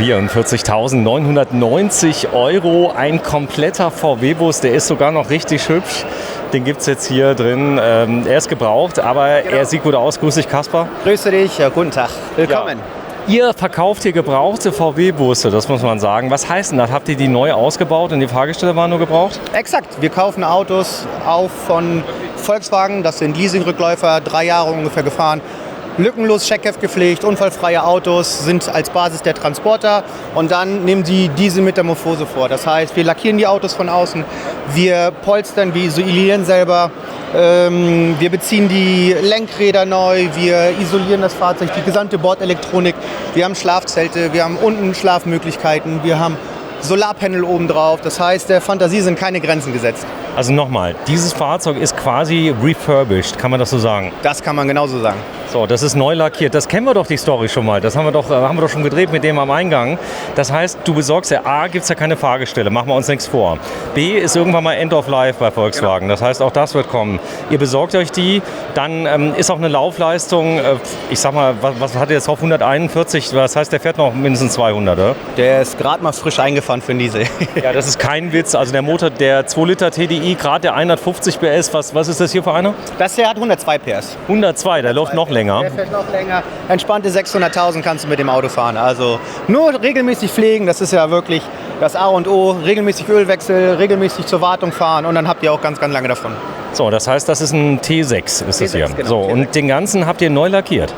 44.990 €, ein kompletter VW-Bus, der ist sogar noch richtig hübsch. Den gibt es jetzt hier drin. Er ist gebraucht, aber er sieht gut aus. Grüß dich, Kaspar. Grüße dich, guten Tag. Willkommen. Ja. Ihr verkauft hier gebrauchte VW-Busse, das muss man sagen. Was heißt denn das? Habt ihr die neu ausgebaut und die Fahrgestelle waren nur gebraucht? Exakt. Wir kaufen Autos auf von Volkswagen. Das sind Leasingrückläufer, 3 Jahre ungefähr gefahren. Lückenlos Checkheft gepflegt, unfallfreie Autos sind als Basis der Transporter und dann nehmen die diese Metamorphose vor. Das heißt, wir lackieren die Autos von außen, wir polstern, wir isolieren selber, wir beziehen die Lenkräder neu, wir isolieren das Fahrzeug, die gesamte Bordelektronik, wir haben Schlafzelte, wir haben unten Schlafmöglichkeiten, wir haben Solarpanel oben drauf. Das heißt, der Fantasie sind keine Grenzen gesetzt. Also nochmal, dieses Fahrzeug ist quasi refurbished, kann man das so sagen? Das kann man genauso sagen. So, das ist neu lackiert. Das kennen wir doch, die Story schon mal. Das haben wir doch schon gedreht mit dem am Eingang. Das heißt, du besorgst ja, A, gibt es ja keine Fahrgestelle, machen wir uns nichts vor. B, ist irgendwann mal End of Life bei Volkswagen. Genau. Das heißt, auch das wird kommen. Ihr besorgt euch die, dann ist auch eine Laufleistung, ich sag mal, was hat er jetzt drauf, 141, das heißt, der fährt noch mindestens 200, oder? Der ist gerade mal frisch eingefahren für den Diesel. Ja, das ist kein Witz. Also der Motor, der 2 Liter TDI, gerade der 150 PS, was ist das hier für einer? Das hier hat 102 PS. 102, der läuft noch länger. Der fährt noch länger. Entspannte 600.000 kannst du mit dem Auto fahren. Also nur regelmäßig pflegen, das ist ja wirklich das A und O. Regelmäßig Ölwechsel, regelmäßig zur Wartung fahren und dann habt ihr auch ganz, ganz lange davon. So, das heißt, das ist ein T6, ist das hier. Genau, so, T6. Und den ganzen habt ihr neu lackiert?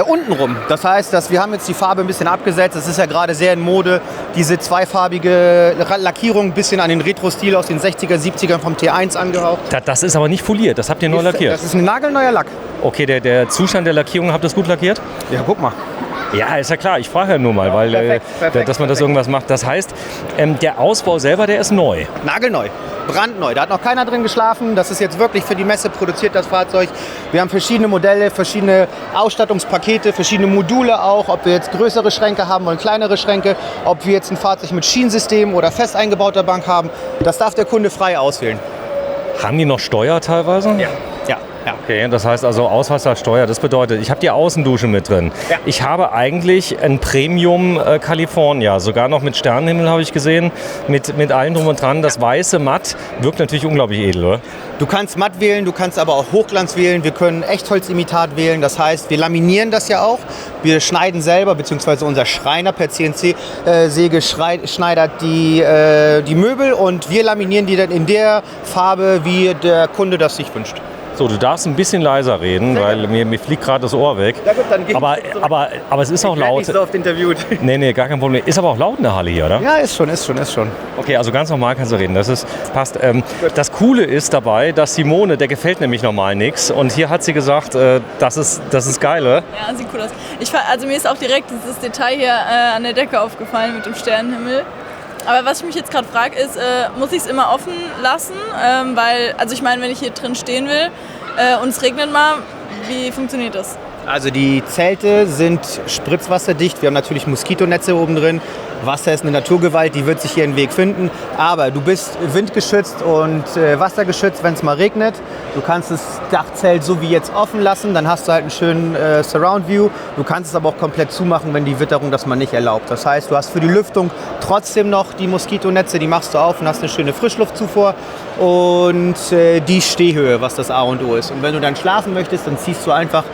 Untenrum. Das heißt, dass wir haben jetzt die Farbe ein bisschen abgesetzt. Das ist ja gerade sehr in Mode. Diese zweifarbige Lackierung, ein bisschen an den Retro-Stil aus den 60er, 70ern vom T1 angehaucht. Das ist aber nicht foliert, das habt ihr neu lackiert? Das ist ein nagelneuer Lack. Okay, der Zustand der Lackierung, habt ihr das gut lackiert? Ja, guck mal. Ja, ist ja klar. Ich frage ja nur mal, weil Perfekt, dass man das irgendwas macht. Das heißt, der Ausbau selber, der ist neu. Nagelneu, brandneu. Da hat noch keiner drin geschlafen. Das ist jetzt wirklich für die Messe produziert, das Fahrzeug. Wir haben verschiedene Modelle, verschiedene Ausstattungspakete, verschiedene Module auch. Ob wir jetzt größere Schränke haben wollen, kleinere Schränke. Ob wir jetzt ein Fahrzeug mit Schienensystem oder fest eingebauter Bank haben. Das darf der Kunde frei auswählen. Haben die noch Steuer teilweise? Ja. Okay, das heißt also Auswassersteuer, das bedeutet, ich habe die Außendusche mit drin. Ja. Ich habe eigentlich ein Premium California, sogar noch mit Sternenhimmel habe ich gesehen, mit allem drum und dran. Das weiße Matt wirkt natürlich unglaublich edel, oder? Du kannst Matt wählen, du kannst aber auch Hochglanz wählen. Wir können Echtholzimitat wählen, das heißt, wir laminieren das ja auch. Wir schneiden selber, beziehungsweise unser Schreiner per CNC-Säge schneidert die Möbel und wir laminieren die dann in der Farbe, wie der Kunde das sich wünscht. So, du darfst ein bisschen leiser reden, weil mir fliegt gerade das Ohr weg. Ja gut, dann geh aber es ist auch laut. Ich werde nicht so oft interviewt. Nee, gar kein Problem. Ist aber auch laut in der Halle hier, oder? Ja, ist schon. Okay, also ganz normal kannst du reden. Das passt. Das Coole ist dabei, dass Simone, der gefällt nämlich normal nichts. Und hier hat sie gesagt, das ist geil, oder? Ja, sieht cool aus. Also mir ist auch direkt dieses Detail hier an der Decke aufgefallen mit dem Sternenhimmel. Aber was ich mich jetzt gerade frage, ist, muss ich es immer offen lassen? Weil, also ich meine, wenn ich hier drin stehen will und es regnet mal, wie funktioniert das? Also die Zelte sind spritzwasserdicht. Wir haben natürlich Moskitonetze oben drin. Wasser ist eine Naturgewalt, die wird sich ihren Weg finden. Aber du bist windgeschützt und wassergeschützt, wenn es mal regnet. Du kannst das Dachzelt so wie jetzt offen lassen, dann hast du halt einen schönen Surround View. Du kannst es aber auch komplett zumachen, wenn die Witterung das mal nicht erlaubt. Das heißt, du hast für die Lüftung trotzdem noch die Moskitonetze, die machst du auf und hast eine schöne Frischluftzufuhr und die Stehhöhe, was das A und O ist. Und wenn du dann schlafen möchtest, dann ziehst du einfach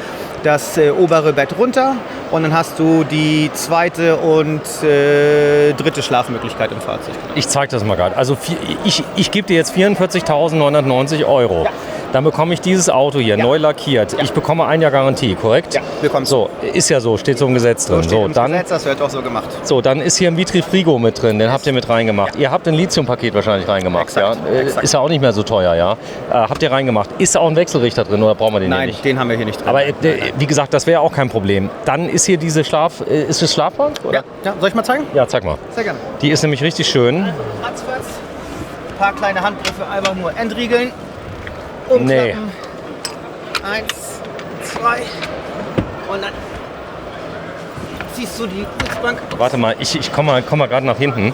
das obere Bett runter und dann hast du die zweite und dritte Schlafmöglichkeit im Fahrzeug. Ich zeige das mal gerade. Also ich gebe dir jetzt 44.990 €. Ja. Dann bekomme ich dieses Auto hier, neu lackiert. Ja. Ich bekomme 1 Jahr Garantie, korrekt? Ja, bekommst du. So, ist ja so, steht so im Gesetz drin. So steht im Gesetz, das wird auch so gemacht. So, dann ist hier ein Vitrifrigo mit drin, den habt ihr mit reingemacht. Ja. Ihr habt ein Lithium-Paket wahrscheinlich reingemacht, Exakt. Ja? Exakt. Ist ja auch nicht mehr so teuer, ja? Habt ihr reingemacht. Ist auch ein Wechselrichter drin oder brauchen wir den Nein, nicht? den haben wir hier nicht drin. Aber wie gesagt, das wäre auch kein Problem. Dann ist hier diese ist das Schlafbank? Oder? Ja, soll ich mal zeigen? Ja, zeig mal. Sehr gerne. Die ist nämlich richtig schön. Ratzfatz. Ein paar kleine Handgriffe, einfach nur entriegeln, umklappen. Nee. 1, 2 und dann ziehst du die Sitzbank. Warte mal, ich komm mal gerade nach hinten,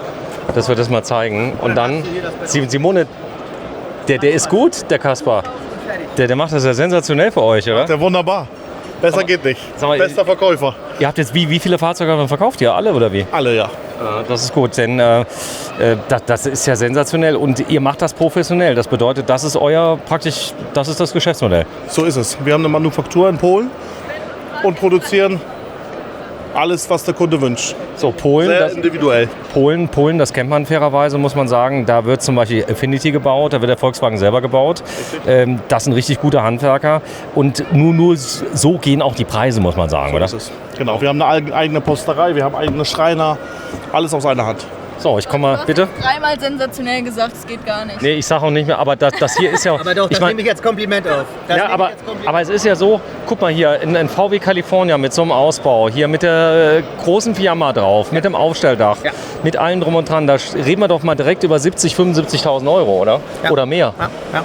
dass wir das mal zeigen. Und dann, Simone, der ist gut, der Kaspar. Der macht das ja sensationell für euch, oder? Der wunderbar. Besser geht nicht. Sag mal, Bester Verkäufer. Ihr habt jetzt, wie viele Fahrzeuge verkauft ihr? Alle oder wie? Alle, ja. Das ist gut, denn das ist ja sensationell und ihr macht das professionell. Das bedeutet, das ist das ist das Geschäftsmodell. So ist es. Wir haben eine Manufaktur in Polen und produzieren alles, was der Kunde wünscht. So, Polen, Sehr individuell. Polen, das kennt man fairerweise, muss man sagen. Da wird zum Beispiel Affinity gebaut, da wird der Volkswagen selber gebaut. Das sind richtig gute Handwerker. Und nur so gehen auch die Preise, muss man sagen, oder? So ist es. Genau, wir haben eine eigene Posterei, wir haben eigene Schreiner, alles aus einer Hand. So, ich komme mal, bitte. Dreimal sensationell gesagt, es geht gar nicht. Nee, ich sage auch nicht mehr, aber das hier ist ja... Aber doch, das nehme ich als Kompliment auf. Aber es ist ja so, guck mal hier, in VW California mit so einem Ausbau, hier mit der großen Fiamma drauf, mit dem Aufstelldach, mit allem drum und dran, da reden wir doch mal direkt über 70.000, 75.000 Euro, oder? Ja. Oder mehr. Ja.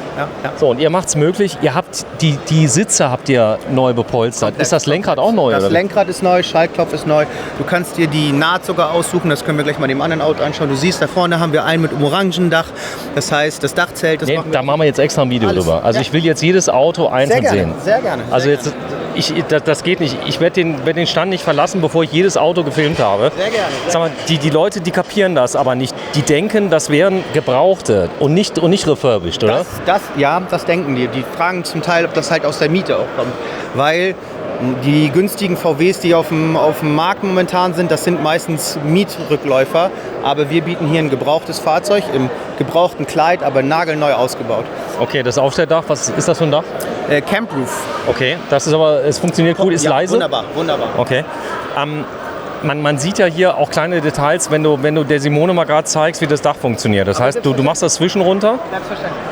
So, und ihr macht es möglich, ihr habt die Sitze habt ihr neu bepolstert. Ist das Lenkrad auch neu? Das oder? Lenkrad ist neu, Schaltklopf ist neu. Du kannst dir die Naht sogar aussuchen, das können wir gleich mal dem anderen Auto anschauen. Du siehst, da vorne haben wir einen mit einem Orangendach. Das heißt, das Dachzelt, das Da machen wir jetzt extra ein Video Alles. drüber. Also Ja. ich will jetzt jedes Auto einzeln sehen. Sehr gerne. Also jetzt, das geht nicht. Ich werde den Stand nicht verlassen, bevor ich jedes Auto gefilmt habe. Sehr gerne. Sag mal, die Leute, die kapieren das aber nicht. Die denken, das wären Gebrauchte und nicht refurbished, oder? Das denken die. Die fragen zum Teil, ob das halt aus der Miete auch kommt. Weil die günstigen VWs, die auf dem Markt momentan sind, das sind meistens Mietrückläufer. Aber wir bieten hier ein gebrauchtes Fahrzeug im gebrauchten Kleid, aber nagelneu ausgebaut. Okay, das Aufstelldach, was ist das für ein Dach? Camp Roof. Okay, das ist aber, es funktioniert gut, ist Ja, leise. Wunderbar. Okay. Man sieht ja hier auch kleine Details, wenn du der Simone mal gerade zeigst, wie das Dach funktioniert. Das heißt, du machst das zwischen runter. Selbstverständlich.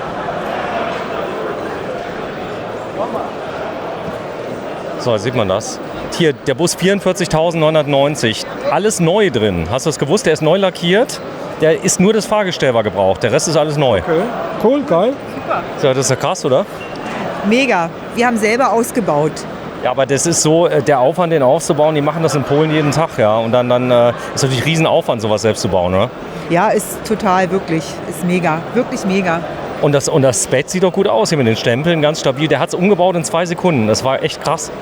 So, jetzt sieht man das. Hier, der Bus 44.990. Alles neu drin. Hast du das gewusst? Der ist neu lackiert. Der ist nur das Fahrgestell war gebraucht. Der Rest ist alles neu. Okay. Cool, geil. So, das ist ja krass, oder? Mega. Wir haben selber ausgebaut. Ja, aber das ist so, der Aufwand, den aufzubauen, die machen das in Polen jeden Tag, ja. Und dann ist natürlich Riesenaufwand, sowas selbst zu bauen, oder? Ja, ist total, wirklich. Ist mega. Wirklich mega. Und das Bett sieht doch gut aus hier mit den Stempeln, ganz stabil. Der hat es umgebaut in 2 Sekunden. Das war echt krass.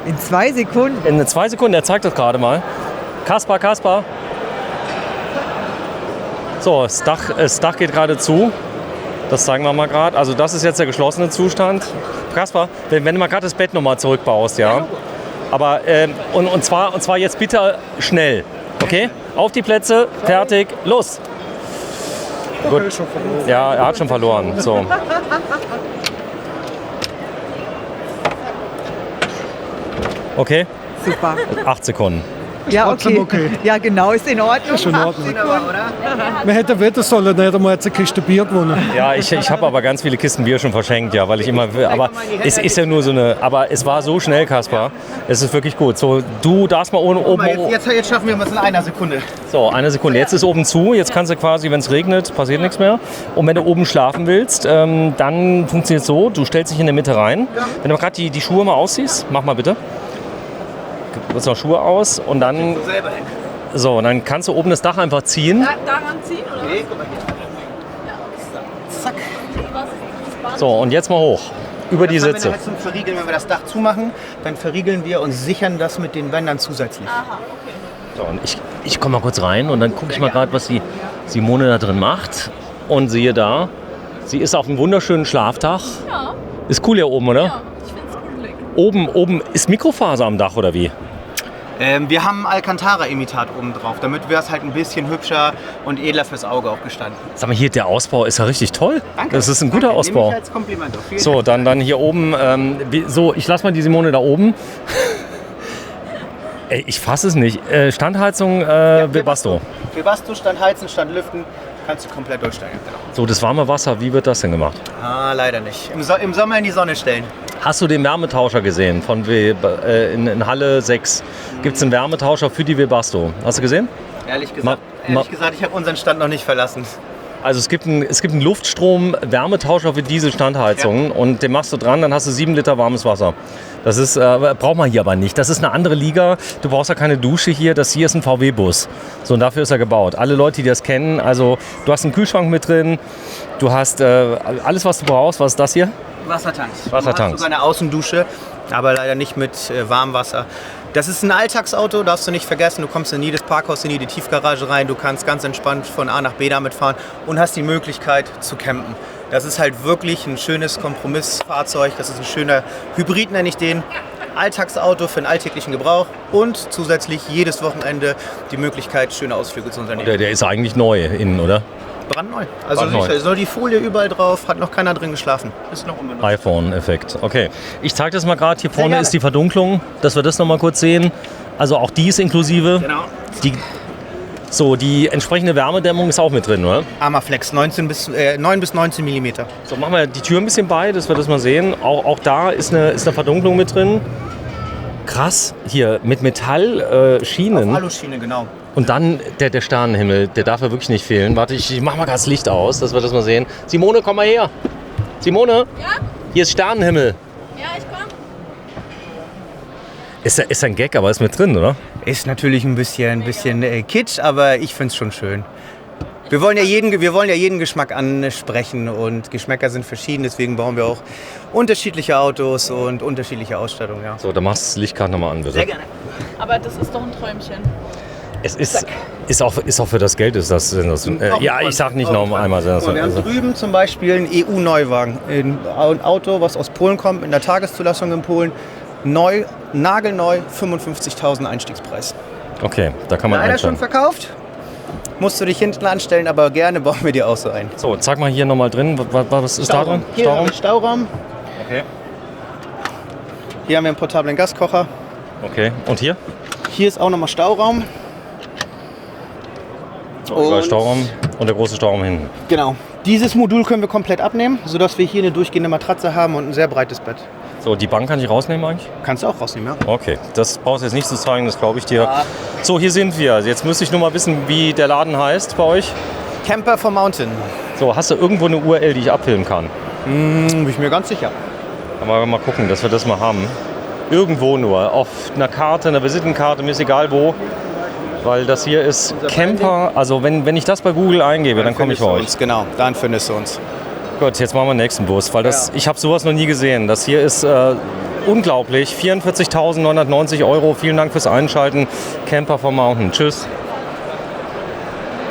In 2 Sekunden. In 2 Sekunden, der zeigt das gerade mal. Kaspar. So, das Dach geht gerade zu. Das zeigen wir mal gerade. Also das ist jetzt der geschlossene Zustand. Kaspar, wenn du mal gerade das Bett nochmal zurückbaust, ja. Aber und zwar jetzt bitte schnell. Okay? Auf die Plätze, fertig, los! Gut. Ja, er hat schon verloren. So. Okay, Super. 8 Sekunden. Ja, Trotzdem okay. okay. Ja, genau, ist in Ordnung. Ist in Ordnung. Wunderbar, oder? Wir hätten wetten sollen, dann hätten wir jetzt eine Kiste Bier gewonnen. Ja, ich habe aber ganz viele Kisten Bier schon verschenkt, ja, weil ich immer. Aber es ist ja nur so eine. Aber es war so schnell, Kaspar. Es ist wirklich gut. So, du darfst mal oben. Mal, jetzt schaffen wir es in einer Sekunde. So, 1 Sekunde. Jetzt ist oben zu. Jetzt kannst du quasi, wenn es regnet, passiert nichts mehr. Und wenn du oben schlafen willst, dann funktioniert es so: Du stellst dich in der Mitte rein. Wenn du gerade die Schuhe mal ausziehst, mach mal bitte. Du hast noch Schuhe aus und dann. So, und dann kannst du oben das Dach einfach ziehen. Daran ziehen, oder? Okay, guck mal hier. Zack. So, und jetzt mal hoch. Über die Das haben wir Sitze. nachher zum Verriegeln, wenn wir das Dach zumachen, dann verriegeln wir und sichern das mit den Bändern zusätzlich. So, und ich komme mal kurz rein und dann gucke ich mal gerade, was die Simone da drin macht. Und siehe da, sie ist auf einem wunderschönen Schlafdach. Ja. Ist cool hier oben, oder? Ja, ich find's gruselig. Oben ist Mikrofaser am Dach, oder wie? Wir haben Alcantara-Imitat oben drauf, damit wäre es halt ein bisschen hübscher und edler fürs Auge auch gestanden. Sag mal, hier, der Ausbau ist ja richtig toll. Danke. Das ist ein guter Danke, Ausbau. Nehme ich als Kompliment auf. Vielen So, dann hier oben. So, ich lasse mal die Simone da oben. Ey, ich fasse es nicht. Standheizung, Webasto. Webasto, Stand heizen, Stand lüften, kannst du komplett durchsteigen. Genau. So, das warme Wasser, wie wird das denn gemacht? Leider nicht. Im Sommer in die Sonne stellen. Hast du den Wärmetauscher gesehen von in Halle 6? Gibt es einen Wärmetauscher für die Webasto? Hast du gesehen? Ehrlich gesagt, ich habe unseren Stand noch nicht verlassen. Also es gibt einen Luftstrom-Wärmetauscher für diese Standheizungen und den machst du dran, dann hast du 7 Liter warmes Wasser. Das ist, braucht man hier aber nicht. Das ist eine andere Liga. Du brauchst ja keine Dusche hier. Das hier ist ein VW-Bus. So, und dafür ist er gebaut. Alle Leute, die das kennen, also du hast einen Kühlschrank mit drin, du hast alles, was du brauchst. Was ist das hier? Wassertanks. Wassertanks. Du hast sogar eine Außendusche aber leider nicht mit Warmwasser. Das ist ein Alltagsauto, darfst du nicht vergessen. Du kommst in jedes Parkhaus, in jede Tiefgarage rein. Du kannst ganz entspannt von A nach B damit fahren und hast die Möglichkeit zu campen. Das ist halt wirklich ein schönes Kompromissfahrzeug. Das ist ein schöner Hybrid, nenne ich den. Alltagsauto für den alltäglichen Gebrauch und zusätzlich jedes Wochenende die Möglichkeit, schöne Ausflüge zu unternehmen. Der ist eigentlich neu innen, oder? Brandneu. Also Brandneu. ist nur die Folie überall drauf, hat noch keiner drin geschlafen. Ist noch unbenutzt. iPhone-Effekt. Okay. Ich zeige das mal gerade. Hier vorne gerne. ist die Verdunklung, dass wir das noch mal kurz sehen. Also auch die ist inklusive. Genau. Die entsprechende Wärmedämmung ist auch mit drin, oder? Armaflex, 9 bis 19 mm. So, machen wir die Tür ein bisschen bei, dass wir das mal sehen. Auch da ist eine Verdunklung mit drin. Krass. Hier mit Metallschienen. Aluschiene, genau. Und dann der Sternenhimmel, der darf ja wirklich nicht fehlen. Warte, ich mach mal gerade das Licht aus, dass wir das mal sehen. Simone, komm mal her. Simone? Ja? Hier ist Sternenhimmel. Ja, ich komm. Ist ein Gag, aber ist mit drin, oder? Ist natürlich ein bisschen Kitsch, aber ich finde es schon schön. Wir wollen ja jeden Geschmack ansprechen und Geschmäcker sind verschieden, deswegen bauen wir auch unterschiedliche Autos und unterschiedliche Ausstattung. Ja. So, dann machst du das Licht gerade nochmal an, bitte. Sehr gerne. Aber das ist doch ein Träumchen. Es ist auch für das Geld ist das. Ja, ich sag nicht noch einmal. Wir haben drüben zum Beispiel einen EU-Neuwagen. Ein Auto, was aus Polen kommt, in der Tageszulassung in Polen. Neu, nagelneu, 55.000 Einstiegspreis. Okay, da kann man Leider schon einsteigen. verkauft. Musst du dich hinten anstellen, aber gerne bauen wir dir auch so ein. So, zeig mal hier nochmal drin. Was ist da drin? Hier haben wir Stauraum. Okay. Hier haben wir einen portablen Gaskocher. Okay, und hier? Hier ist auch nochmal Stauraum. Überall Stauraum und der große Stauraum hinten. Genau. Dieses Modul können wir komplett abnehmen, sodass wir hier eine durchgehende Matratze haben und ein sehr breites Bett. So, die Bank kann ich rausnehmen eigentlich? Kannst du auch rausnehmen, ja. Okay, das brauchst du jetzt nicht zu zeigen, das glaube ich dir. So, hier sind wir. Jetzt müsste ich nur mal wissen, wie der Laden heißt bei euch. Camper for Mountain. So, hast du irgendwo eine URL, die ich abfilmen kann? Bin ich mir ganz sicher. Kann man mal gucken, dass wir das mal haben. Irgendwo nur, auf einer Karte, einer Visitenkarte, mir ist egal wo. Weil das hier ist Camper, also wenn ich das bei Google eingebe, dann komme ich bei euch. Genau, dann findest du uns. Gut, jetzt machen wir den nächsten Bus, weil ich habe sowas noch nie gesehen. Das hier ist unglaublich, 44.990 €. Vielen Dank fürs Einschalten. Camper for Mountain. Tschüss.